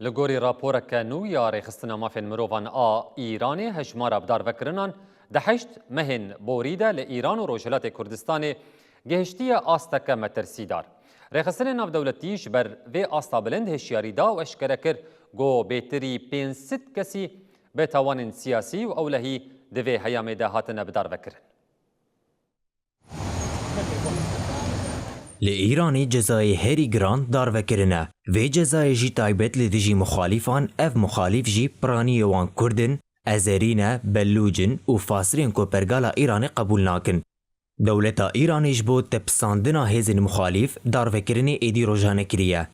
لگوری راپورک نو یا ریخستنا مافین مروان ایرانی هجمارا بدار وکرنان ده هشت مهن بوریده لإیران و روجلات کردستان گهشتی آستک مترسیدار. ریخستن ناو دولتیش بر وی آستا بلند هشیاری دا و اشکره کر گو بیتری 500 کسی به توان سیاسی و اولهی دوی حیام ده هاتن بدار وکرن. لإيراني جزای هری گران دار وکرنه و جزای جی تایبت لدیجی مخالفان اف مخالف جی پرانی وان کردن ازرینه بلوجن و فاسرین کو پرگالا ایرانی قبول ناکن. دولتا ایرانیش بود تپساندنا هزین مخالف دار وکرنی ایدی روژانه کریه.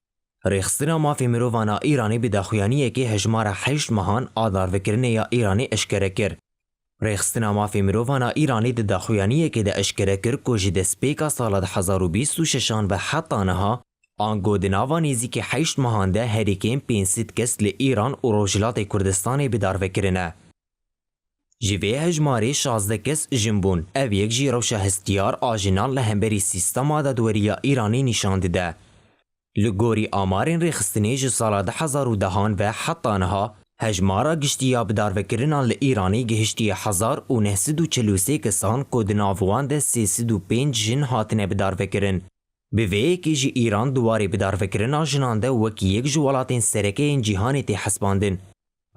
ریخستنا مافی مرووانا ایرانی بداخویانیه که هجمار 8 ماهان آدار وکرنی یا ایرانی اشکره کر. ریخستنا مافی مرووانا ایرانی ده داخویانیه که ده اشکره کر که جی دسپیکا سال 2026 و حتی نها آنگو دناوانیزی که 8 ماهان ده هریکین 500 کس لی ایران و روجلات کردستان بدار وکرنه. جوی هجماری 16 کس جنبون او یک جی روش هستیار آجینان لهمبری سیستما ده دوریا ایرانی نشانده ده. لگوری آمارین ریخستنی جو سال 2010 و حتی نها هجمارا گشتیا بدار وکرنان لإیرانی گهشتی 1943 کسان که دناوان ده 305 جن هاتنه بدار وکرن. به وی که جی ایران دواری بدار وکرنان جنانده وکی یک جوالاتین سرکه این جیهانی تی حسباندن.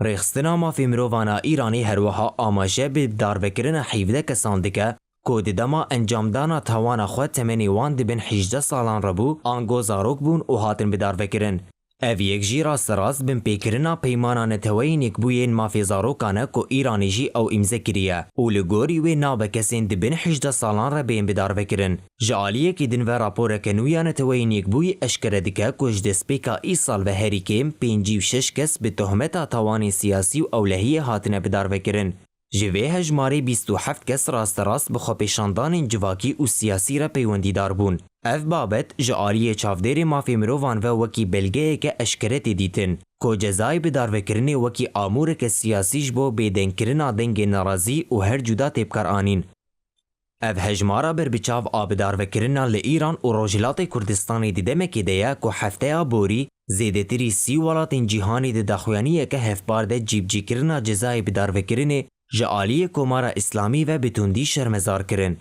ریخستنا مافی مرووانا ایرانی هروها آماجه بدار وکرن 17 کسان دکه که دما انجام دانا توانا خود تمنی وان دبن 18 سالان ربو آنگو زاروک بون و هاتن بدار وکرن. او یک جی راست راست بن پیکرنا پیمانا نتوین یک بوین مافی زاروکانه که ایرانی جی او امزه کریه و لگوری و ناب کسین دبن 18 سالان را بین بدار وکرن. جعالیه که دن و راپور کنویا نتوین یک بوی اشکره دکه که جدسپیکا ای سال و هریکیم 56 کس به تهمتا توانی سیاسی و اولهی هاتنه بدار وکرن. جوی هجماری 27 کس راست راست بخوا پیشاندان جواکی و سیاسی را پیوندیدار بون. اف بابت جعالی چافدیر مافی مروان و وکی بلگه که اشکرت دیتن که جزای بدار وکرنی وکی آمور که سیاسیش بو بیدن کرنا دنگ نرازی و هر جدا تبکر آنین. اف هجمارا بر بچاو آبدار وکرنا لإیران و روجلات کردستانی دیده مکیده که هفته بوری زیده تری 30 ولاتین جیهانی ده داخویانیه که هفبار ده جیب جی کرنا جزای بدار وکرنی جعالی کمارا اسلامی و بتوندی شرمزار کرن.